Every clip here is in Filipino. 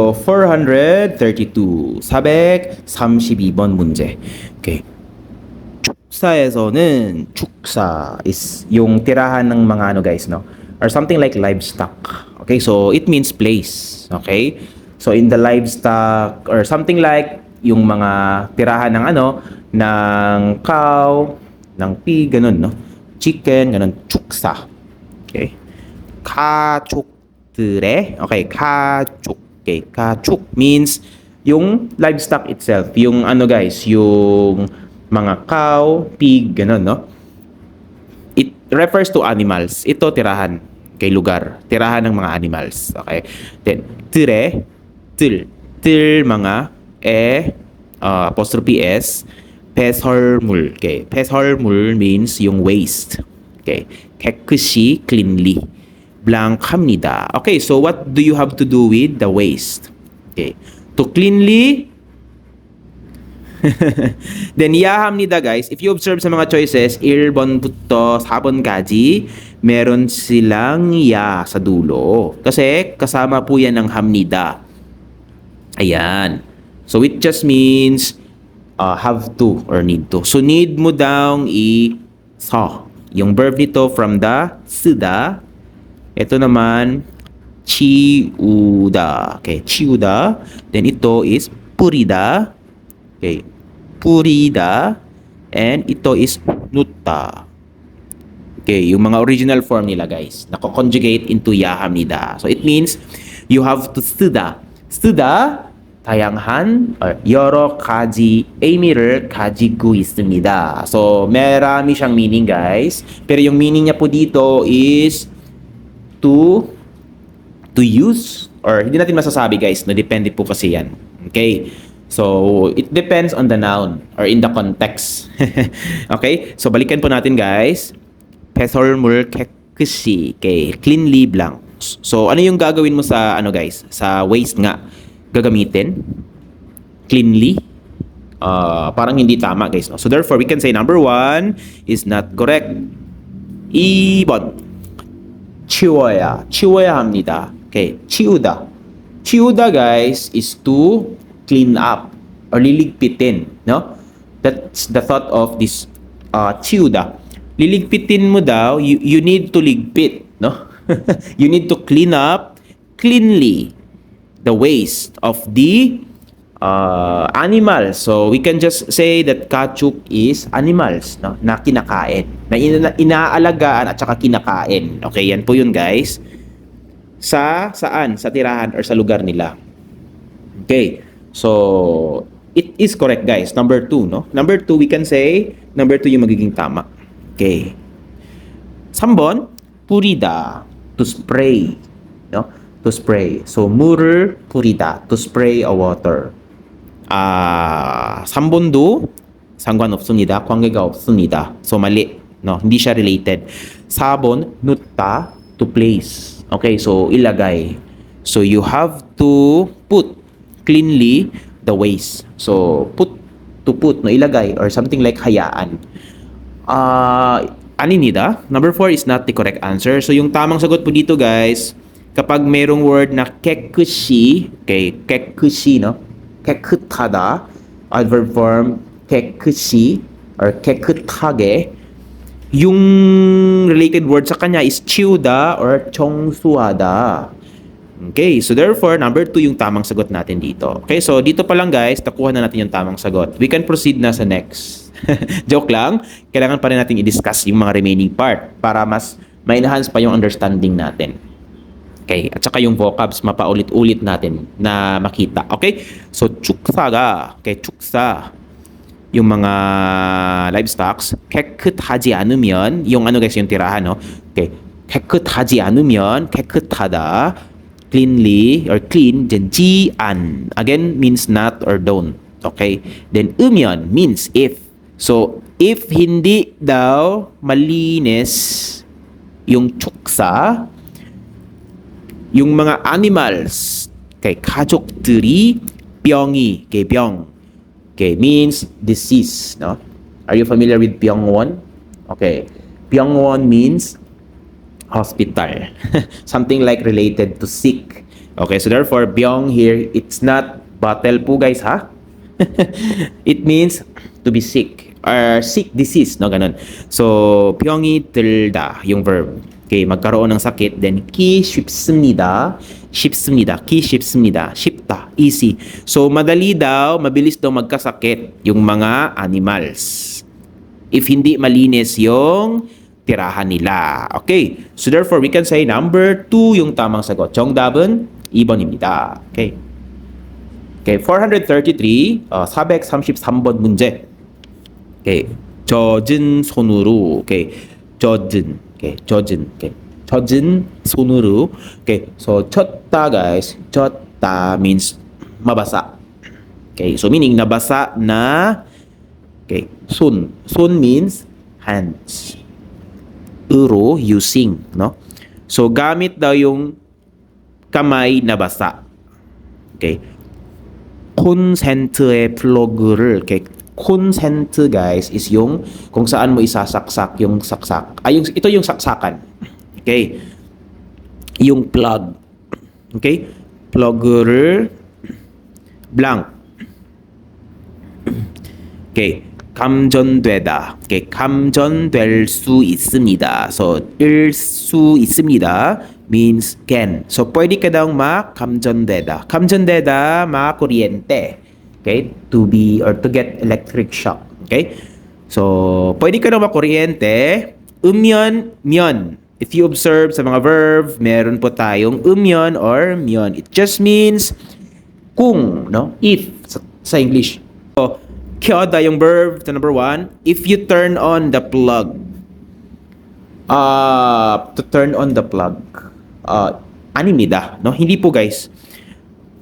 So 432. 432번 문제. Okay. 축사에서는 축사 is yung tirahan ng mga ano guys, no? Or something like livestock. Okay, so it means place. Okay? So in the livestock or something like yung mga tirahan ng ano, ng cow, ng pig, ganun, no? Chicken, ganun, 축사. Okay? 가축들의, okay, 가축. Okay, 가축 means yung livestock itself, yung ano guys, yung mga cow, pig, ganun, no? It refers to animals. Ito, tirahan. Okay, lugar. Tirahan ng mga animals. Okay? Then, 뜰에, 뜰, mga, apostrophe S, 배설물. Okay, 배설물 means yung waste. Okay, 깨끗이, cleanly. blank합니다. Okay, so what do you have to do with the waste? Okay, to cleanly then 야합니다 guys. If you observe sa mga choices 1번부터 4번까지 meron silang ya sa dulo. Kasi kasama po yan ng 합니다. Ayan. So it just means have to or need to. So need mo daw i-saw. Yung verb nito from the 쓰다. Ito naman 치우다. Okay, 치우다. Then ito is 뿌리다. Okay, 뿌리다. And ito is 눕다. Okay, yung mga original form nila guys. Nako-conjugate into 야합니다. So it means you have to 쓰다. 쓰다 다양한 여러 가지 의미를 가지고 있습니다. So marami siyang meaning guys. Pero yung meaning niya po dito is to use or hindi natin masasabi guys. No, depende po kasi yan. Okay? So, it depends on the noun or in the context. Okay? So, balikan po natin guys. 배설물 깨끗이. Okay. Cleanly blank. So, ano yung gagawin mo sa ano guys? Sa waste nga. Gagamitin. Cleanly. Parang hindi tama guys. No? So, therefore, we can say number 1 is not correct. 2번. 치워야. 치워야 합니다. Okay. 치우다. 치우다 guys is to clean up or liligpitin, no? That's the thought of this 치우다. Liligpitin mo daw, you need to ligpit, no? You need to clean up cleanly the waste of the animals. So we can just say that kachuk is animals, no? Na kinakain, na inaalagaan at saka kinakain. Okay, yan po yun guys. Saan? Sa tirahan or sa lugar nila. Okay. So, it is correct guys. Number 2, no? Number 2, we can say, number 2 yung magiging tama. Okay. 3번, 뿌리다. To spray. No? To spray. So, 물을 뿌리다. To spray a water. 3번도 상관없습니다. 관계가 없습니다. So, mali. No? Hindi siya related. 4번, 눕다. To place. Okay, so, ilagay. So, you have to put cleanly the waste. So, put, no, ilagay, or something like hayaan. Aninida, number 4 is not the correct answer. So, yung tamang sagot po dito, guys, kapag merong word na 깨끗이, okay, 깨끗이, no? 깨끗하다, adverb form, 깨끗이, or 깨끗하게, yung related word sa kanya is 치우다 or 청소하다. Okay, so therefore, number 2 yung tamang sagot natin dito. Okay, so dito pa lang guys, nakuha na natin yung tamang sagot. We can proceed na sa next. Joke lang, kailangan pa rin natin i-discuss yung mga remaining part para mas ma-enhance pa yung understanding natin. Okay, at saka yung vocabs mapaulit-ulit natin na makita. Okay, so 축사가, okay, 축사, yung mga livestocks, 깨끗하지 않으면, yung ano guys, yung tirahan, no? Okay, 깨끗하지 않으면, 깨끗하다, cleanly or clean, then 지안 again means not or don't. Okay, then 으면 means if. So if hindi daw malinis yung 축사, yung mga animals, okay, 가족들이 병이, okay, 병, okay, means disease, no? Are you familiar with 병원? Okay, 병원 means hospital. Something like related to sick. Okay, so therefore, byong here, it's not bottle po guys, ha? It means to be sick or sick disease, no, ganun. So, byong이 들다, yung verb. Okay, magkaroon ng sakit, then 기 쉽습니다. 쉽습니다. 기 쉽습니다. 쉽다, easy. So, madali daw, mabilis daw magkasakit yung mga animals. If hindi malinis yung tirahan nila. Okay, so therefore, we can say number 2 yung tamang sagot. 정답은 2번입니다. Okay. Okay, 433, 433번 문제. Okay, 젖은 손으로. Okay, 젖은. Okay, 젖은. Okay, 젖은 손으로. Okay, so 젖다 guys. 젖다 means mabasa. Okay, so meaning nabasa na. Okay, 손. 손 means hands. 으로 using, no? So gamit daw yung kamay na basa. Okay. 콘센트의 플러그를 이렇게 콘센트 guys is yung kung saan mo isasaksak yung saksak. Ito yung saksakan. Okay. Yung plug. Okay? 플러그를 blank. Okay. 감전되다. Okay. 감전될 수 있습니다. So, 일 수 있습니다 means can. So, pwede ka daw makam전되다. 감전되다, makuryente. Okay? To be or to get electric shock. Okay? So, pwede ka daw makuryente. Umyon, myon. If you observe sa mga verb, meron po tayong umyon or myon. It just means kung, no? If sa English. So, 켜다 yung verb to number 1. If you turn on the plug. To turn on the plug. A닙니다. No? Hindi po guys.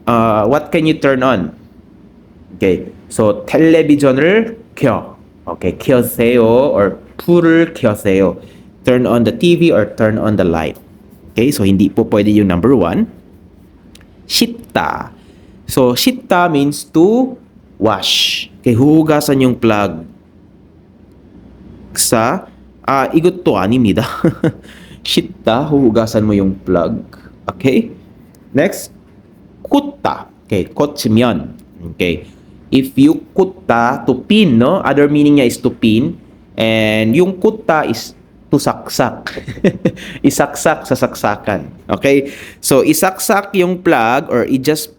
What can you turn on? Okay. So, 텔레비전을 켜. Okay. 켜세요 or 불을 켜세요. Turn on the TV or turn on the light. Okay. So, hindi po pwede yung number 1. 씻다. So, 씻다 means to wash. Okay, huhugasan yung plug sa igot to a닙니다. 씻다, huhugasan mo yung plug. Okay? Next, 꽂다. Okay, 꽂으면. Okay. If you 꽂다, to pin, no? Other meaning niya is to pin. And yung 꽂다 is to saksak. Isaksak sa saksakan. Okay? So, isaksak yung plug or you just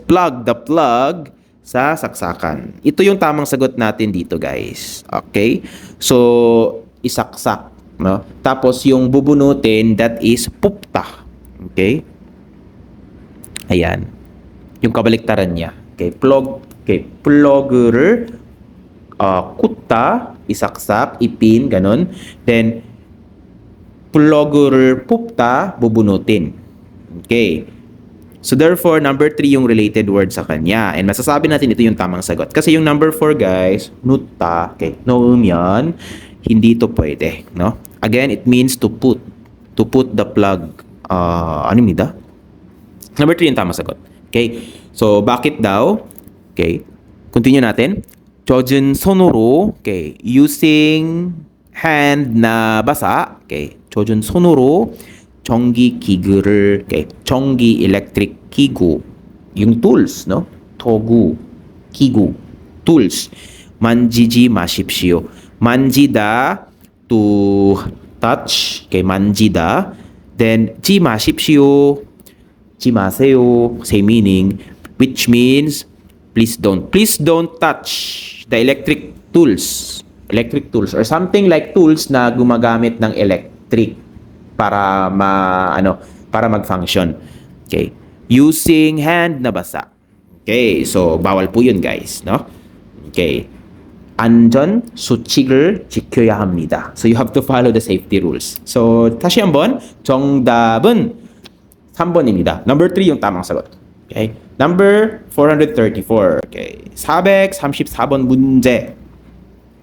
plug the plug sa saksakan. Ito yung tamang sagot natin dito, guys. Okay? So, isaksak, no? Tapos yung bubunutin, that is pupta. Okay? Ayan. Yung kabaliktaran niya. Okay, plug를 꽂다, isaksak, ipin, ganun. Then plug를 뽑다, bubunutin. Okay. So therefore, number 3 yung related word sa kanya. And masasabi natin ito yung tamang sagot. Kasi yung number 4, guys, nutta, okay, noumyan, hindi to pwede, no? Again, it means to put the plug. A닙니다. Number 3 yung tamang sagot. Okay? So, bakit daw? Okay. Continue natin. 젖은 손으로, okay, using hand na basa, okay, 젖은 손으로 전기 기구를, okay, 전기 electric 기구, yung tools, no? 도구, 기구, tools. 만지지 마십시오. 만지다, to touch, okay, 만지다. Then, 지 마십시오, 지 마세요, same meaning, which means, please don't touch the electric tools, or something like tools na gumagamit ng electric para para mag-function. Okay. Using hand na basa. Okay. So, bawal po yun, guys, no? Okay. 안전 수칙을 지켜야 합니다. So, you have to follow the safety rules. So, 다시 한번 정답은 3번입니다. Number 3 yung tamang sagot. Okay. Number 434. Okay. 434번 문제.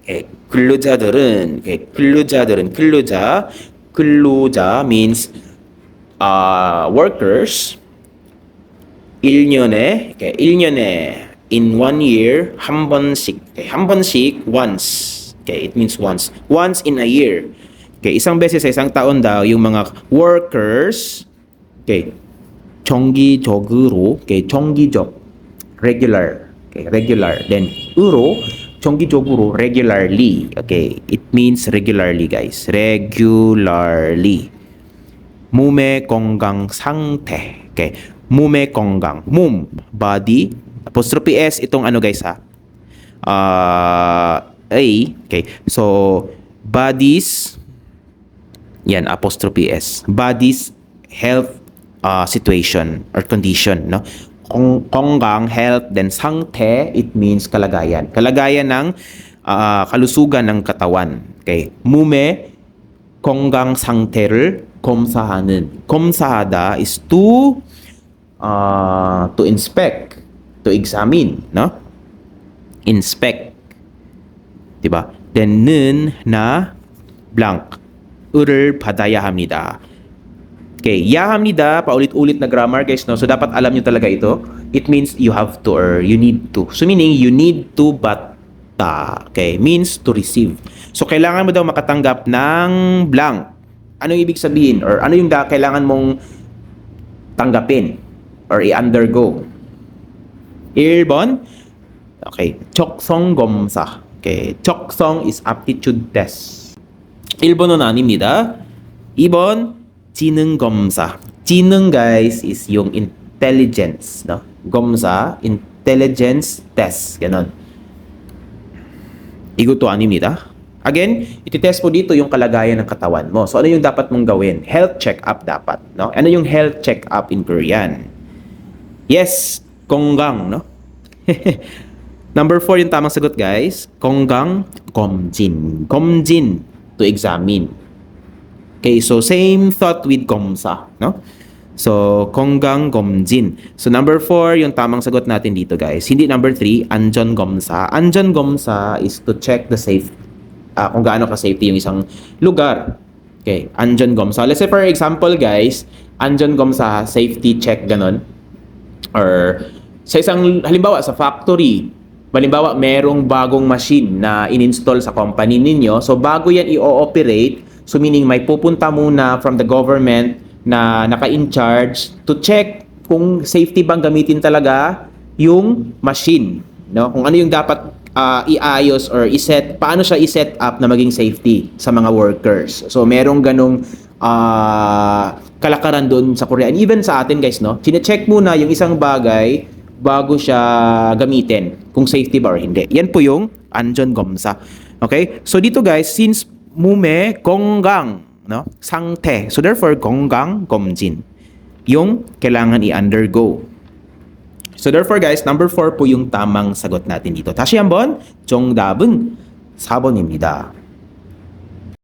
Okay. 근로자들은, okay. 근로자 means workers. 1년에, okay. 1년에 in 1 year 한 번씩. Okay. 한 번씩 once. Okay, it means once. Once in a year. Okay, isang beses sa isang taon daw yung mga workers, okay, 정기적으로, okay, 정기적, regular, okay, regular. Then 으로, 정기적으로, regularly. Okay, it means regularly, guys. Regularly. 몸의 건강 상태. Okay, 몸의 건강. 몸, body, apostrophe S itong ano guys ha. A, okay. So, body's, yan, apostrophe S. Body's health situation or condition, no? Konggang, health, then 상태, it means kalagayan. Kalagayan ng kalusugan ng katawan. Okay. 몸의 건강 상태를 검사하는. 검사하다 is to inspect, to examine, no? Inspect. diba? Then 는 na blank. 을을 받아야 합니다. Okay, ya 합니다. Paulit-ulit na grammar guys, no? So dapat alam nyo talaga ito. It means you have to or you need to. So meaning you need to bata. Okay, means to receive. So kailangan mo daw makatanggap ng blank. Anong ibig sabihin? Or ano yung kailangan mong tanggapin or i-undergo? 1번. Okay, 적성 검사. Okay, 적성 is aptitude test. 1번은 아닙니다. 2번, 지능 검사. 지능 guys is yung intelligence, no? 검사, intelligence test. Ganon. Igoto a닙니다. Again, ititest po dito yung kalagayan ng katawan mo. So ano yung dapat mong gawin? Health check-up dapat, no? Ano yung health check-up in Korean? Yes, 건강, no? Number 4 yung tamang sagot, guys. 건강 검진. 검진, to examine. Okay, so same thought with 검사, no? So, 건강 검진. So, number 4, yung tamang sagot natin dito, guys. Hindi number 3, 안전 검사. 안전 검사 is to check the safety. Kung gaano ka-safety yung isang lugar. Okay, 안전 검사. Let's say, for example, guys, 안전 검사, safety check, ganon. Or, sa isang, halimbawa, sa factory, halimbawa, merong bagong machine na in-install sa company ninyo. So, bago yan i-ooperate, so meaning may pupunta muna from the government na naka-in-charge to check kung safety bang gamitin talaga yung machine. No? Kung ano yung dapat iayos or iset, paano siya i-set up na maging safety sa mga workers. So, merong ganong kalakaran doon sa Korea. And even sa atin, guys, no? Chine-check muna yung isang bagay bago siya gamitin, kung safety ba or hindi. Yan po yung 안전 검사. Okay? So dito guys, since 몸의 건강, no? 상태. So therefore 건강 검진. Yung kailangan i-undergo. So therefore guys, number 4 po yung tamang sagot natin dito. 다시 한번 정답은 4번입니다.